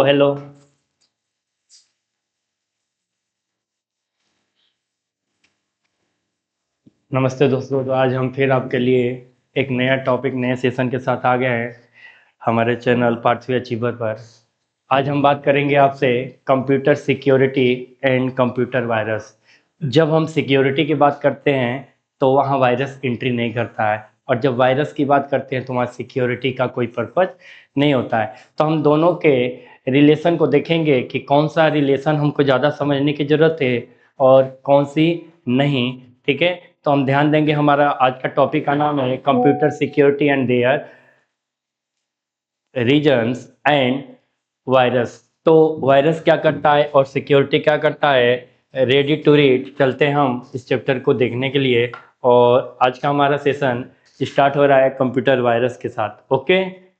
Hello. नमस्ते दोस्तों। तो आज हम फिर आपके लिए एक नया टॉपिक नए सेशन के साथ आ गए हैं हमारे चैनल पार्थवी अचीवर पर। आज हम बात करेंगे आपसे computer security and computer virus. जब हम सिक्योरिटी की बात करते हैं तो वहाँ वायरस एंट्री नहीं करता है, और जब वायरस की बात करते हैं तो वहाँ सिक्योरिटी का कोई पर्पज नहीं होता है। तो हम दोनों के रिलेशन को देखेंगे कि कौन सा रिलेशन हमको ज़्यादा समझने की ज़रूरत है और कौन सी नहीं। ठीक है, तो हम ध्यान देंगे। हमारा आज का टॉपिक का नाम है computer security and their reasons and virus. तो वायरस क्या करता है और सिक्योरिटी क्या करता है, रेडी टू रीड चलते हैं हम इस चैप्टर को देखने के लिए। और आज का हमारा सेशन स्टार्ट हो रहा है कंप्यूटर वायरस के साथ। ओके,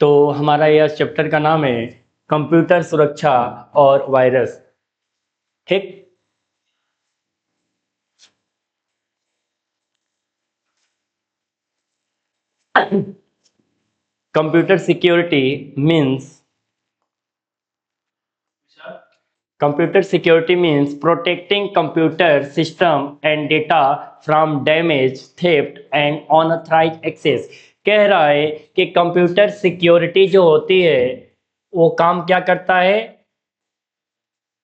तो हमारा यह चैप्टर का नाम है कंप्यूटर सुरक्षा और वायरस। ठीक, computer security means Computer security means protecting computer system and data from damage, theft and unauthorized access। कह रहा है कि कंप्यूटर सिक्योरिटी जो होती है वो काम क्या करता है।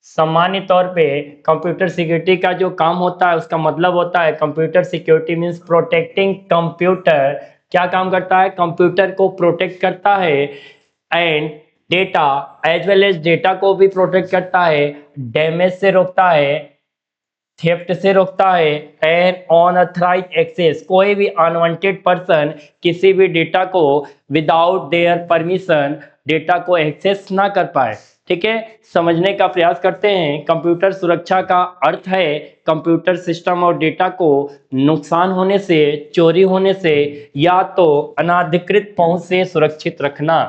सामान्य तौर पे कंप्यूटर सिक्योरिटी का जो काम होता है उसका मतलब होता है computer security means protecting computer. क्या काम करता है, कंप्यूटर को प्रोटेक्ट करता है and data as well as data को भी प्रोटेक्ट करता है, डैमेज से रोकता है, थेफ्ट से रोकता है एंड अनऑथराइज्ड एक्सेस। कोई भी अनवांटेड पर्सन किसी भी डेटा को विदाउट देयर परमिशन डेटा को एक्सेस ना कर पाए। ठीक है, समझने का प्रयास करते हैं। कंप्यूटर सुरक्षा का अर्थ है कंप्यूटर सिस्टम और डेटा को नुकसान होने से, चोरी होने से या तो अनाधिकृत पहुंच से सुरक्षित रखना।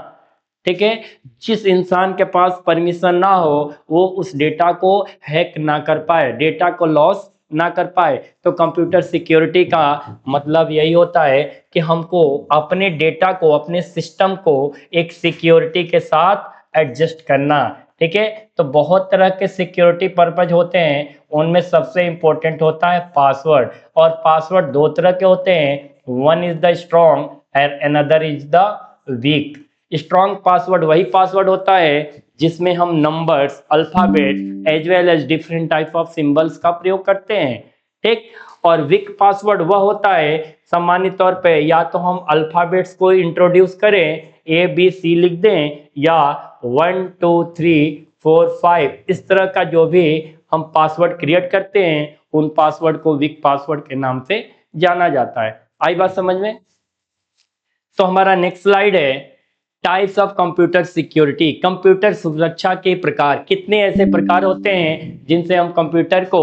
ठीक है, जिस इंसान के पास परमिशन ना हो वो उस डेटा को हैक ना कर पाए, डेटा को लॉस ना कर पाए। तो कंप्यूटर सिक्योरिटी का मतलब यही होता है कि हमको अपने डेटा को, अपने सिस्टम को एक सिक्योरिटी के साथ एडजस्ट करना। ठीक है, तो बहुत तरह के सिक्योरिटी पर्पज होते हैं, उनमें सबसे इंपॉर्टेंट होता है पासवर्ड। और पासवर्ड दो तरह के होते हैं, one is the strong and another is the weak. Strong password वही पासवर्ड होता है जिसमें हम numbers, alphabet as well as different type of symbols का प्रयोग करते हैं। ठीक, और वीक पासवर्ड वह होता है सामान्य तौर पे या तो हम अल्फाबेट्स को इंट्रोड्यूस करें, ए बी सी लिख दें, या 1 2 3 4 5 इस तरह का जो भी हम पासवर्ड क्रिएट करते हैं उन पासवर्ड को वीक पासवर्ड के नाम से जाना जाता है। आई बात समझ में? तो हमारा नेक्स्ट स्लाइड है types of computer security. Computer सुरक्षा के प्रकार, कितने ऐसे प्रकार होते हैं जिनसे हम कंप्यूटर को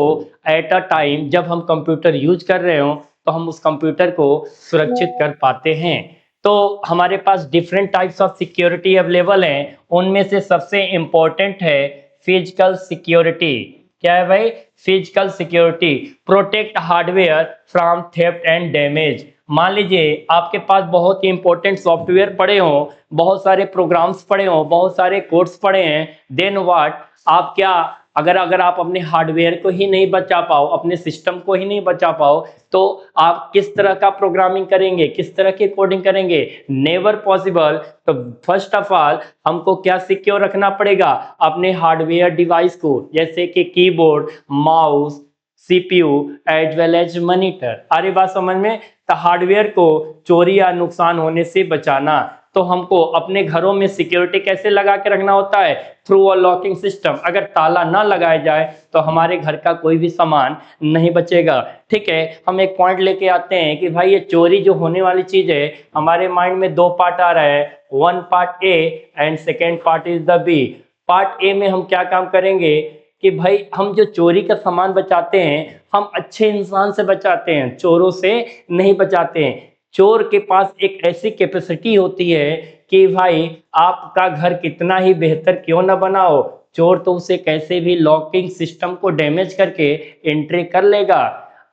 एट अ टाइम, जब हम कंप्यूटर यूज कर रहे हो तो हम उस कंप्यूटर को सुरक्षित कर पाते हैं। तो हमारे पास different types of security available हैं, उनमें से सबसे इंपॉर्टेंट है फिजिकल सिक्योरिटी। क्या है भाई? Physical security protect hardware from theft and damage. मान लीजिए आपके पास बहुत ही इंपॉर्टेंट सॉफ्टवेयर पड़े हों, बहुत सारे प्रोग्राम्स पड़े हों, बहुत सारे कोड्स पड़े हैं, देन व्हाट, आप क्या, अगर अगर आप अपने हार्डवेयर को ही नहीं बचा पाओ, अपने सिस्टम को ही नहीं बचा पाओ, तो आप किस तरह का प्रोग्रामिंग करेंगे, किस तरह की कोडिंग करेंगे? Never possible. तो फर्स्ट ऑफ ऑल हमको क्या सिक्योर रखना पड़ेगा? अपने हार्डवेयर डिवाइस को, जैसे कि keyboard, mouse, CPU as well as monitor. अरे बात समझ में? तो हार्डवेयर को चोरी या नुकसान होने से बचाना। तो हमको अपने घरों में सिक्योरिटी कैसे लगा के रखना होता है? Through a locking system. अगर ताला ना लगाया जाए तो हमारे घर का कोई भी सामान नहीं बचेगा। ठीक है, हम एक पॉइंट लेके आते हैं कि भाई ये चोरी जो होने वाली चीज है, हमारे माइंड में दो पार्ट आ रहा है, one part A and second part is the B. Part A में हम क्या काम करेंगे कि भाई हम जो चोरी का सामान बचाते हैं हम अच्छे इंसान से बचाते हैं, चोरों से नहीं बचाते हैं। चोर के पास एक ऐसी कैपेसिटी होती है कि भाई आपका घर कितना ही बेहतर क्यों ना बनाओ, चोर तो उसे कैसे भी लॉकिंग सिस्टम को डैमेज करके एंट्री कर लेगा।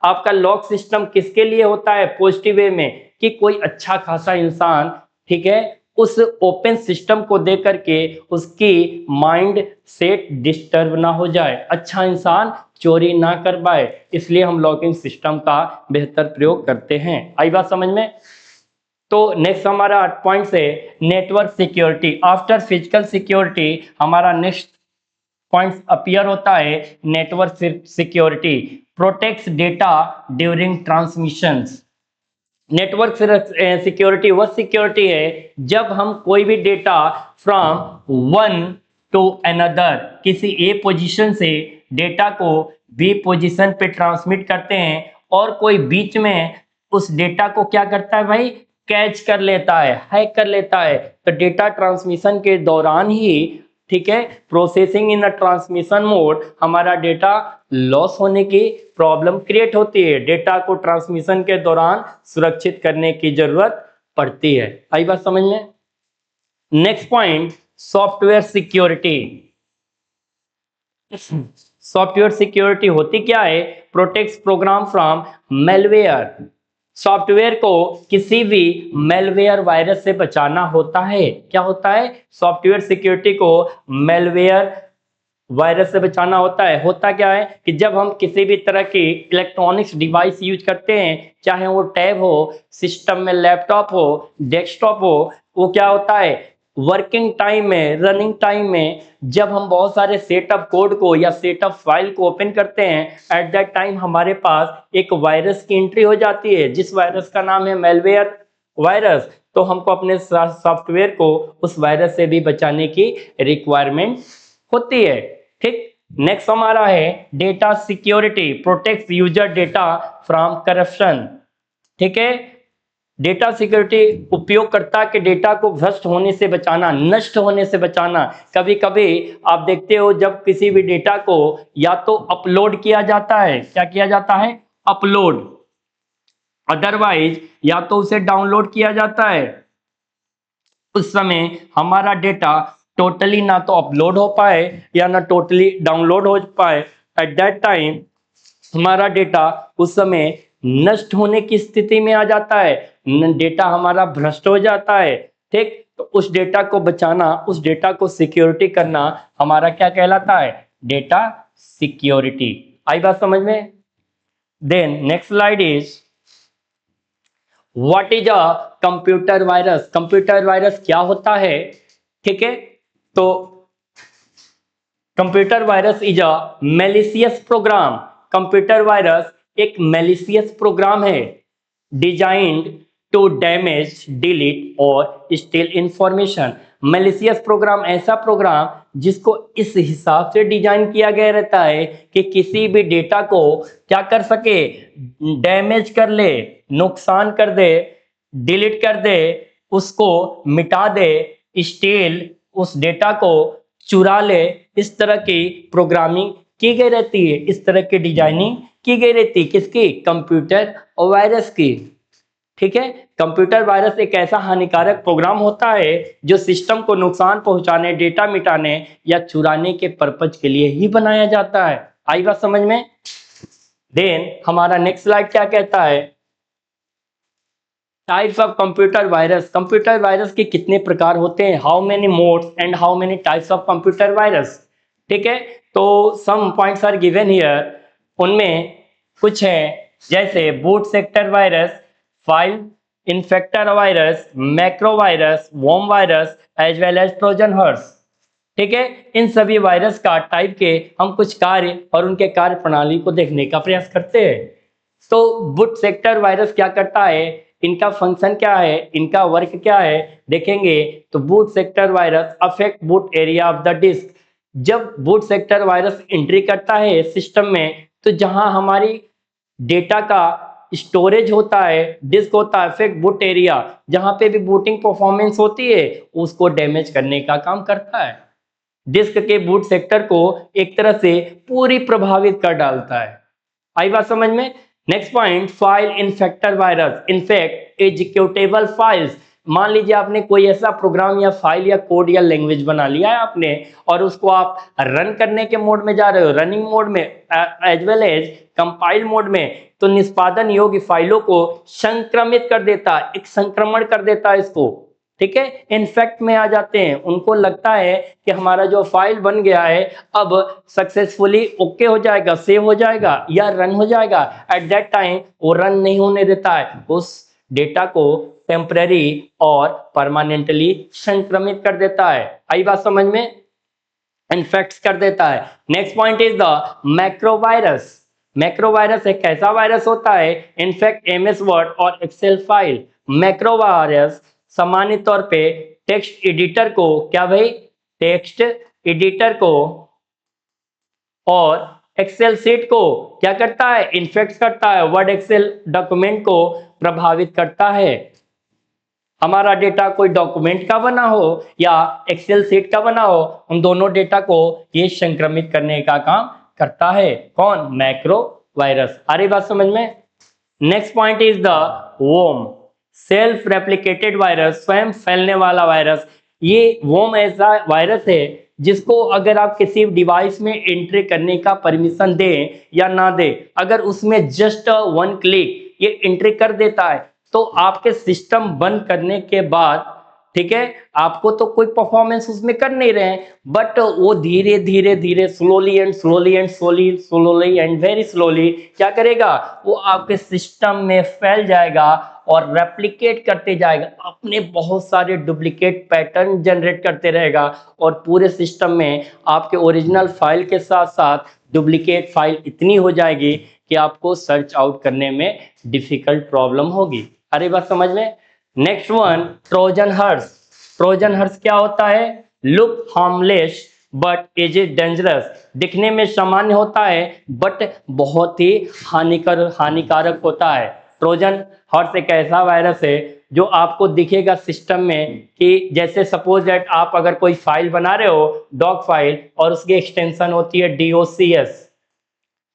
आपका लॉक सिस्टम किसके लिए होता है पॉजिटिव वे में, कि कोई अच्छा खासा इंसान, ठीक है, उस ओपन सिस्टम को देख करके उसकी माइंड सेट डिस्टर्ब ना हो जाए, अच्छा इंसान चोरी ना कर पाए, इसलिए हम लॉकिंग सिस्टम का बेहतर प्रयोग करते हैं। आई बात समझ में? तो नेक्स्ट हमारा पॉइंट है network security. After physical security हमारा नेक्स्ट पॉइंट अपीयर होता है network security, protects data during transmissions. Network security वह सिक्योरिटी है जब हम कोई भी data from one two another, किसी ए पोजीशन से डेटा को बी पोजीशन पे ट्रांसमिट करते हैं और कोई बीच में उस डेटा को क्या करता है भाई, कैच कर लेता है, हैक कर लेता है। तो डेटा ट्रांसमिशन के दौरान ही, ठीक है, processing in the transmission mode, हमारा डेटा लॉस होने की प्रॉब्लम क्रिएट होती है। डेटा को ट्रांसमिशन के दौरान सुरक्षित करने की जरूरत पड़ती है। आई बात समझ में? Next point software security. Software security होती क्या है? Protects program from malware. Software को किसी भी मेलवेयर वायरस से बचाना होता है। क्या होता है? सॉफ्टवेयर सिक्योरिटी को मेलवेयर वायरस से बचाना होता है। होता क्या है कि जब हम किसी भी तरह की इलेक्ट्रॉनिक्स डिवाइस यूज करते हैं, चाहे वो टैब हो, सिस्टम में लैपटॉप हो, डेस्कटॉप हो, वो क्या होता है वर्किंग टाइम में, रनिंग टाइम में जब हम बहुत सारे सेटअप कोड को या सेटअप फाइल को ओपन करते हैं, एट दैट टाइम हमारे पास एक वायरस की एंट्री हो जाती है, जिस वायरस का नाम है मेलवेयर वायरस। तो हमको अपने सॉफ्टवेयर को उस वायरस से भी बचाने की रिक्वायरमेंट होती है। ठीक, नेक्स्ट हमारा है data security, protect user data from corruption. ठीक है, डेटा सिक्योरिटी उपयोगकर्ता के डेटा को भ्रष्ट होने से बचाना, नष्ट होने से बचाना। कभी कभी आप देखते हो जब किसी भी डेटा को या तो अपलोड किया जाता है, क्या किया जाता है, अपलोड, अदरवाइज या तो उसे डाउनलोड किया जाता है, उस समय हमारा डेटा टोटली ना तो अपलोड हो पाए या ना टोटली डाउनलोड हो पाए, एट दैट टाइम हमारा डेटा उस समय नष्ट होने की स्थिति में आ जाता है, डेटा हमारा भ्रष्ट हो जाता है। ठीक, तो उस डेटा को बचाना, उस डेटा को सिक्योरिटी करना हमारा क्या कहलाता है, डेटा सिक्योरिटी। आई बात समझ में? Then next slide is what is a computer virus. Computer virus क्या होता है? ठीक है, तो computer virus is a malicious program. Computer virus एक मैलिशियस प्रोग्राम है डिजाइंड टू डैमेज, डिलीट और स्टील इंफॉर्मेशन। मैलिशियस प्रोग्राम ऐसा प्रोग्राम जिसको इस हिसाब से डिजाइन किया गया रहता है कि किसी भी डेटा को क्या कर सके, डैमेज कर ले, नुकसान कर दे, डिलीट कर दे, उसको मिटा दे, स्टील उस डेटा को चुरा ले। इस तरह की प्रोग्रामिंग की गई रहती है, इस तरह की डिजाइनिंग की गई रहती है, किसकी, कंप्यूटर वायरस की। ठीक है, कंप्यूटर वायरस एक ऐसा हानिकारक प्रोग्राम होता है जो सिस्टम को नुकसान पहुंचाने, डेटा मिटाने या चुराने के पर्पज के लिए ही बनाया जाता है। आई बात समझ में? देन हमारा नेक्स्ट स्लाइड क्या कहता है, types of computer virus. Computer virus के कितने प्रकार होते हैं, how many modes and how many types of computer virus. ठीक है, तो some points are given here, उनमें कुछ है जैसे boot sector virus, file infector virus, macro virus, worm virus as well as Trojan horse. ठीक है, इन सभी वायरस का टाइप के हम कुछ कार्य और उनके कार्य प्रणाली को देखने का प्रयास करते हैं। तो बूट सेक्टर वायरस क्या करता है, इनका फंक्शन क्या है, इनका वर्क क्या है, देखेंगे तो boot sector virus affect boot area of the disk. जब बूट सेक्टर वायरस एंट्री करता है सिस्टम में, तो जहां हमारी डेटा का स्टोरेज होता है, डिस्क होता है, अफेक्ट बूट एरिया, जहां पे भी बूटिंग परफॉर्मेंस होती है उसको डैमेज करने का काम करता है। डिस्क के बूट सेक्टर को एक तरह से पूरी प्रभावित कर डालता है। आई बात समझ में? Next point, file infector virus infect executable files. मान लीजिए आपने कोई ऐसा प्रोग्राम या फाइल या कोड या लैंग्वेज बना लिया है आपने, और उसको आप रन करने के मोड में जा रहे हो, रनिंग मोड में as well as compile mode में, तो निष्पादन योग्य फाइलों को संक्रमित कर देता है, एक संक्रमण कर देता है इसको, ठीक है, इनफेक्ट में आ जाते हैं। उनको लगता है कि हमारा जो फाइल बन गया है अब सक्सेसफुली ओके हो जाएगा, सेव हो जाएगा या रन हो जाएगा। एट दैट टाइम वो रन नहीं होने देता है, उस डेटा को टेम्पररी और परमानेंटली संक्रमित कर देता है। आई बात समझ में? इन्फेक्ट कर देता है। Next point is the macrovirus. Macrovirus एक ऐसा वायरस होता है इनफेक्ट एमएस वर्ड और एक्सेल फाइल। मैक्रोवायरस सामान्य तौर पे टेक्स्ट एडिटर को, क्या भाई, टेक्स्ट एडिटर को और एक्सेल सीट को क्या करता है, इन्फेक्ट करता है, वर्ड एक्सेल डॉक्यूमेंट को प्रभावित करता है। हमारा डेटा कोई डॉक्यूमेंट का बना हो या एक्सेल सीट का बना हो, उन दोनों डेटा को ये संक्रमित करने का काम करता है। कौन? Macro virus. आ रही बात समझ में? Next point is the वोम, self replicated virus, स्वयं फैलने वाला वायरस। ये वोम ऐसा वायरस है जिसको अगर आप किसी डिवाइस में एंट्री करने का परमिशन दें या ना दें, अगर उसमें जस्ट वन क्लिक ये एंट्री कर देता है तो आपके सिस्टम बंद करने के बाद, ठीक है, आपको तो कोई परफॉर्मेंस उसमें कर नहीं रहे हैं, बट वो धीरे धीरे धीरे slowly and slowly and slowly slowly and very slowly क्या करेगा, वो आपके सिस्टम में फैल जाएगा और रेप्लिकेट करते जाएगा, अपने बहुत सारे डुप्लीकेट पैटर्न जनरेट करते रहेगा और पूरे सिस्टम में आपके ओरिजिनल फाइल के साथ साथ डुप्लीकेट फाइल इतनी हो जाएगी कि आपको सर्च आउट करने में डिफिकल्ट प्रॉब्लम होगी। अरे बात समझ में? Next one, Trojan horse. Trojan horse क्या होता है? Look harmless but is it dangerous. दिखने में सामान्य होता है बट बहुत ही हानिकारक होता है। ट्रोजन हॉर्स एक ऐसा वायरस है जो आपको दिखेगा सिस्टम में कि जैसे सपोज दैट आप अगर कोई फाइल बना रहे हो, डॉक फाइल, और उसकी एक्सटेंशन होती है DOCS,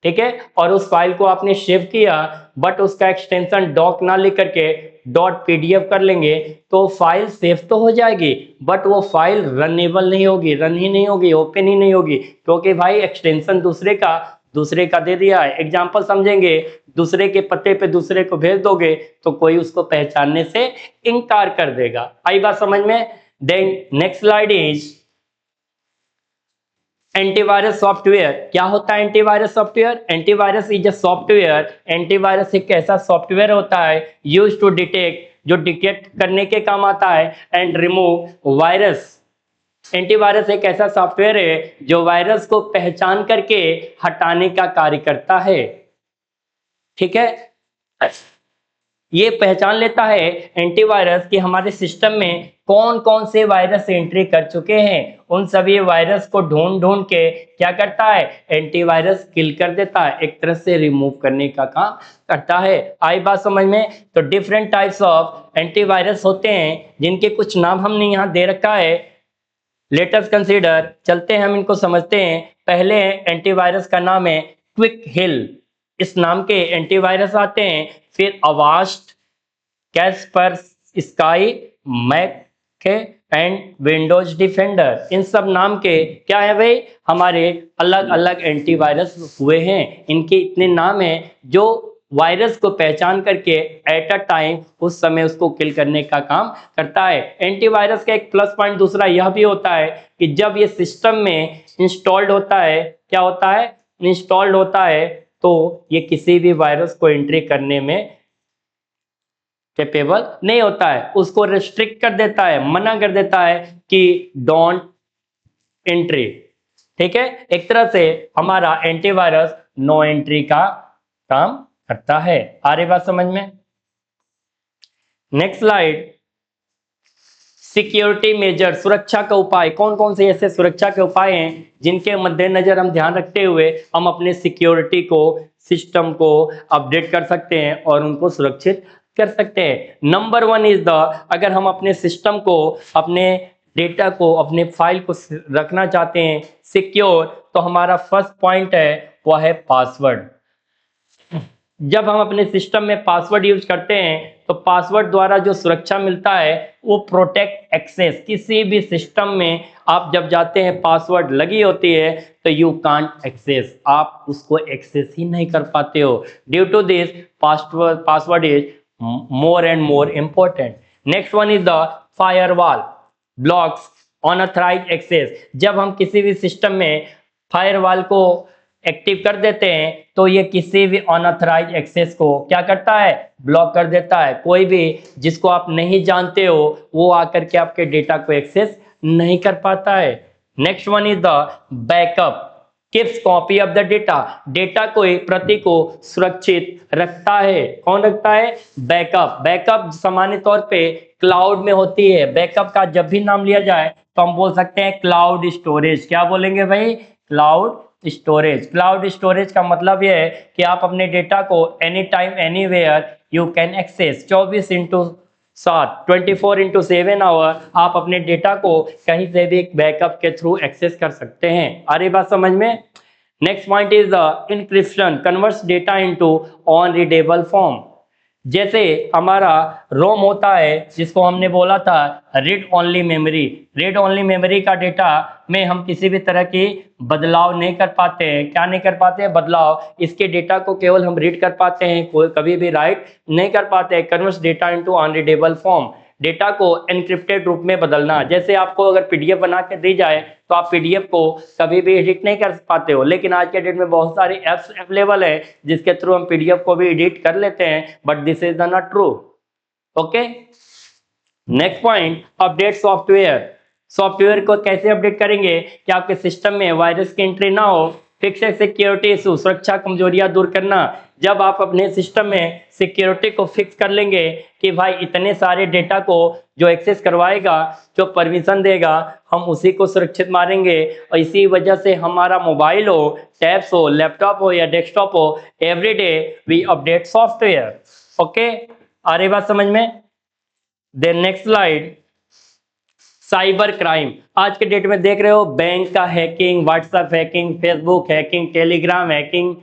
ठीक है, और उस फाइल को आपने सेव किया बट उसका एक्सटेंशन डॉक ना लेकर के .pdf कर लेंगे तो फाइल सेव तो हो जाएगी बट वो फाइल रनेबल नहीं होगी, रन ही नहीं होगी, ओपन ही नहीं होगी, क्योंकि भाई एक्सटेंशन दूसरे का दे दिया है। एग्जांपल समझेंगे, दूसरे के पते पे दूसरे को भेज दोगे तो कोई उसको पहचानने से इनकार कर देगा। आई बात समझ में? Then next slide is antivirus software. क्या होता है antivirus software? Antivirus is a software. Antivirus एक ऐसा सॉफ्टवेयर होता है यूज टू डिटेक्ट, जो डिटेक्ट करने के काम आता है, एंड रिमूव वायरस। एंटीवायरस एक ऐसा सॉफ्टवेयर है जो वायरस को पहचान करके हटाने का कार्य करता है, ठीक है। ये पहचान लेता है एंटीवायरस कि हमारे सिस्टम में कौन कौन से वायरस एंट्री कर चुके हैं, उन सभी वायरस को ढूंढ ढूंढ के क्या करता है, एंटीवायरस किल कर देता है, एक तरह से रिमूव करने का काम करता है। आई बात समझ में? तो डिफरेंट टाइप्स ऑफ एंटीवायरस होते हैं जिनके कुछ नाम हमने यहाँ दे रखा है। लेट अस कंसीडर, चलते हैं हम इनको समझते हैं। पहले एंटीवायरस का नाम है क्विक हिल, इस नाम के एंटीवायरस आते हैं। फिर Avast, Kaspersky, Mac and Windows Defender, इन सब नाम के क्या है भाई, हमारे अलग अलग एंटीवायरस हुए हैं। इनके इतने नाम हैं जो वायरस को पहचान करके एट अ टाइम उस समय उसको किल करने का काम करता है। एंटीवायरस का एक प्लस पॉइंट दूसरा यह भी होता है कि जब ये सिस्टम में इंस्टॉल्ड होता है, क्या होता है, इंस्टॉल्ड होता है, तो ये किसी भी वायरस को एंट्री करने में कैपेबल नहीं होता है, उसको रिस्ट्रिक्ट कर देता है, मना कर देता है कि डोंट एंट्री, ठीक है। एक तरह से हमारा एंटीवायरस नो एंट्री का काम करता है। आ रही बात समझ में? नेक्स्ट स्लाइड, सिक्योरिटी मेजर, सुरक्षा का उपाय। कौन कौन से ऐसे सुरक्षा के उपाय हैं जिनके मद्देनजर हम ध्यान रखते हुए हम अपने सिक्योरिटी को, सिस्टम को अपडेट कर सकते हैं और उनको सुरक्षित कर सकते हैं। नंबर 1 इज द, अगर हम अपने सिस्टम को, अपने डेटा को, अपने फाइल को रखना चाहते हैं सिक्योर, तो हमारा फर्स्ट पॉइंट है वह है पासवर्ड। जब हम अपने सिस्टम में पासवर्ड यूज करते हैं तो पासवर्ड द्वारा जो सुरक्षा मिलता है वो प्रोटेक्ट एक्सेस। किसी भी सिस्टम में आप जब जाते हैं पासवर्ड लगी होती है तो यू कांट एक्सेस, आप उसको एक्सेस ही नहीं कर पाते हो। Due to this password is more and more important. Next one is the firewall blocks unauthorized access। जब हम किसी भी सिस्टम में फायरवॉल को एक्टिव कर देते हैं तो ये किसी भी अनऑथराइज एक्सेस को क्या करता है, ब्लॉक कर देता है। कोई भी जिसको आप नहीं जानते हो वो आकर के आपके डेटा को एक्सेस नहीं कर पाता है। Next one is the backup keeps copy of the data. Data को प्रति को सुरक्षित रखता है। कौन रखता है, बैकअप। बैकअप सामान्य तौर पे क्लाउड में होती है। बैकअप का जब भी नाम लिया जाए तो हम बोल सकते हैं क्लाउड स्टोरेज। क्या बोलेंगे भाई, क्लाउड स्टोरेज। क्लाउड स्टोरेज का मतलब यह है कि आप अपने डेटा को any time anywhere you can access, 24/7 24/7 hour आप अपने डेटा को कहीं से भी बैकअप के थ्रू एक्सेस कर सकते हैं। आ रही बात समझ में। Next point is the encryption converts data into on readable form. जैसे हमारा रोम होता है जिसको हमने बोला था read only memory. Read only memory का डेटा में हम किसी भी तरह की बदलाव नहीं कर पाते हैं। क्या नहीं कर पाते हैं, बदलाव। इसके डेटा को केवल हम रीड कर पाते हैं, कोई कभी भी राइट नहीं कर पाते हैं। Converts data into unreadable form, data को एनक्रिप्टेड रूप में बदलना। जैसे आपको अगर पीडीएफ बना के दी जाए तो आप पीडीएफ को कभी भी एडिट नहीं कर पाते हो, लेकिन आज के डेट में बहुत सारे ऐप्स अवेलेबल है जिसके थ्रू हम पीडीएफ को भी एडिट कर लेते हैं, but this is not true. Okay, next point, update software. Software को कैसे अपडेट करेंगे कि आपके सिस्टम में वायरस की एंट्री ना हो। फिक्स सिक्योरिटी इशू, सुरक्षा कमजोरियां दूर करना। जब आप अपने सिस्टम में सिक्योरिटी को फिक्स कर लेंगे कि भाई इतने सारे डेटा को जो एक्सेस करवाएगा, जो परमिशन देगा, हम उसी को सुरक्षित मानेंगे। और इसी वजह से हमारा मोबाइल हो, टैब्स हो, लैपटॉप हो या डेस्कटॉप हो, everyday we update software. Okay, आ रही बात समझ में। Then next slide, cyber crime. आज के डेट में देख रहे हो बैंक का hacking, WhatsApp hacking, Facebook hacking, Telegram hacking,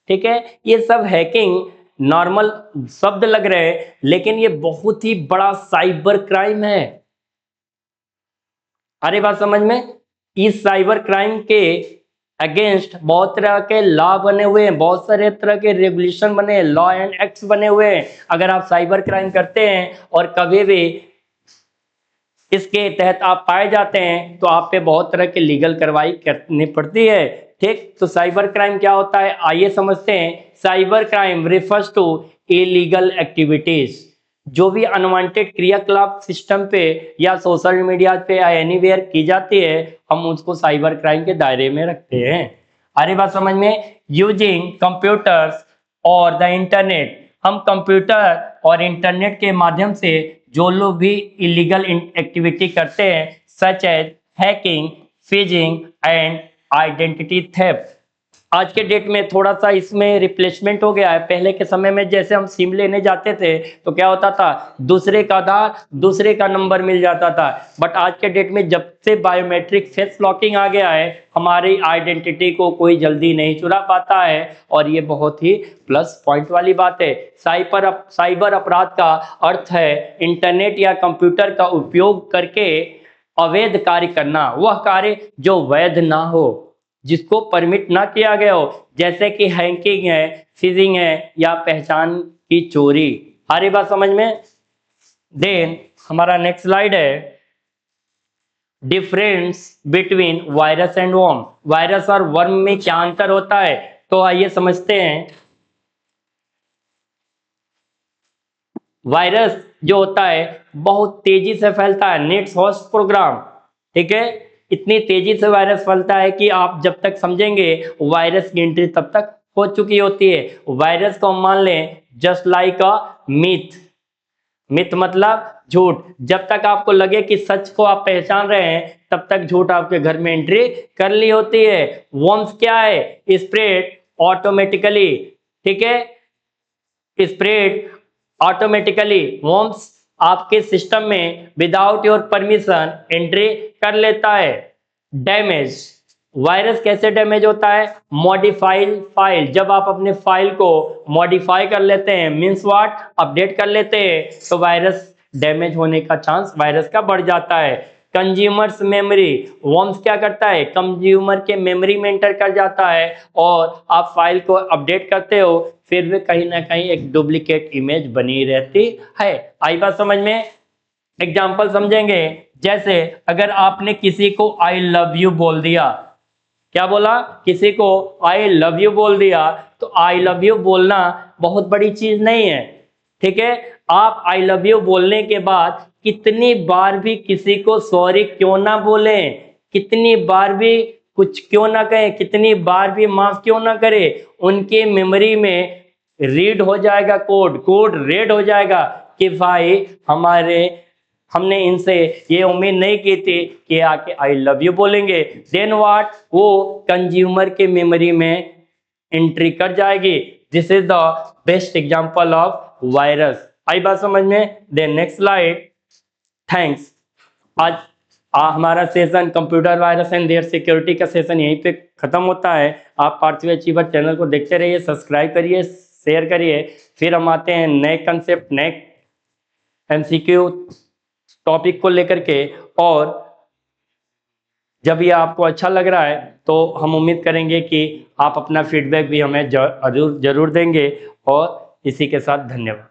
ठीक है। ये सब हैकिंग नॉर्मल शब्द लग रहे हैं, लेकिन ये बहुत ही बड़ा साइबर क्राइम है। अरे बात समझ में। इस साइबर क्राइम के अगेंस्ट बहुत तरह के लॉ बने हुए हैं, बहुत सारे तरह के रेगुलेशन बने हैं, लॉ एंड एक्ट्स बने हुए हैं। अगर आप साइबर क्राइम करते हैं और कभी भी इसके तहत आप पाए जाते हैं तो आप पे बहुत तरह की लीगल कार्रवाई करनी पड़ती है। ठीक, तो साइबर क्राइम क्या होता है, आइए समझते हैं। Cyber crime refers to illegal activities, जो भी अनवांटेड क्रियाकलाप सिस्टम पे या सोशल मीडिया पे या एनीवेयर की जाती है, हम उसको साइबर क्राइम के दायरे में रखते हैं। अरे बात समझ में। यूजिंग कंप्यूटर्स और द इंटरनेट, हम कंप्यूटर और इंटरनेट के माध्यम से जो लोग भी इलीगल एक्टिविटी करते हैं, such as hacking, phishing and identity theft. आज के डेट में थोड़ा सा इसमें रिप्लेसमेंट हो गया है। पहले के समय में जैसे हम सिम लेने जाते थे तो क्या होता था, दूसरे का आधार, दूसरे का नंबर मिल जाता था। बट आज के डेट में जब से बायोमेट्रिक फेस लॉकिंग आ गया है, हमारी आइडेंटिटी को कोई जल्दी नहीं चुरा पाता है, और ये बहुत ही प्लस पॉइंट वाली बात है। साइबर अपराध का अर्थ है इंटरनेट या कंप्यूटर का उपयोग करके अवैध कार्य करना, वह कार्य जो वैध ना हो, जिसको परमिट ना किया गया हो, जैसे कि हैकिंग है, फिशिंग है या पहचान की चोरी। आ रही बात समझ में। देन हमारा नेक्स्ट स्लाइड है, difference between virus and worm. Virus और वर्म में क्या अंतर होता है, तो आइए समझते हैं। वायरस जो होता है बहुत तेजी से फैलता है, नेट्स होस्ट प्रोग्राम, ठीक है। इतनी तेजी से वायरस फैलता है कि आप जब तक समझेंगे वायरस की एंट्री तब तक हो चुकी होती है। वायरस को मान लें just like a myth. Myth मतलब झूठ। जब तक आपको लगे कि सच को आप पहचान रहे हैं, तब तक झूठ आपके घर में एंट्री कर ली होती है। वर्म्स क्या है, स्प्रेड ऑटोमेटिकली, ठीक है, स्प्रेड ऑटोमेटिकली। वर्म्स आपके सिस्टम में विदाउट योर परमिशन एंट्री कर लेता है। डैमेज, वायरस कैसे डैमेज होता है? मॉडिफाइड फाइल, जब आप अपने फाइल को मॉडिफाई कर लेते हैं, मीन्स व्हाट, अपडेट कर लेते हैं, तो वायरस डैमेज होने का चांस वायरस का बढ़ जाता है। कंज्यूमर्स मेमोरी, वर्म्स क्या करता है? कंज्यूमर के मेमोरी में एंटर कर जाता है और आप फाइल को अपडेट करते हो, फिर भी कहीं ना कहीं एक डुप्लीकेट इमेज बनी रहती है। आई बात समझ में? एग्जाम्पल समझेंगे, जैसे अगर आपने किसी को आई लव यू बोल दिया, क्या बोला? किसी को आई लव यू बोल दिया, तो आई लव यू बोलना बहुत बड़ी चीज नहीं है, ठीक है? आप आई लव यू बोलने के बाद कितनी बार भी किसी को सॉरी क्यों ना बोले, कितनी बार भी कुछ क्यों ना कहें, कितनी बार भी माफ क्यों ना करे, उनके मेमोरी में रीड हो जाएगा, कोड रेड हो जाएगा कि भाई हमने इनसे ये उम्मीद नहीं की थी कि आके आई लव यू बोलेंगे। देन व्हाट, वो कंज्यूमर के मेमोरी में एंट्री कर जाएगी। This is the best example of virus. आई बात समझ में? Then next slide. थैंक्स। आज हमारा session computer virus and their security का सेशन यहीं पे खत्म होता है। आप पार्थिव अचीवर चैनल को देखते रहिए, सब्सक्राइब करिए, शेयर करिए। फिर हम आते हैं नए कंसेप्ट, नए एमसीक्यू टॉपिक को लेकर के, और जब ये आपको अच्छा लग रहा है तो हम उम्मीद करेंगे कि आप अपना फीडबैक भी हमें जरूर देंगे। और इसी के साथ धन्यवाद।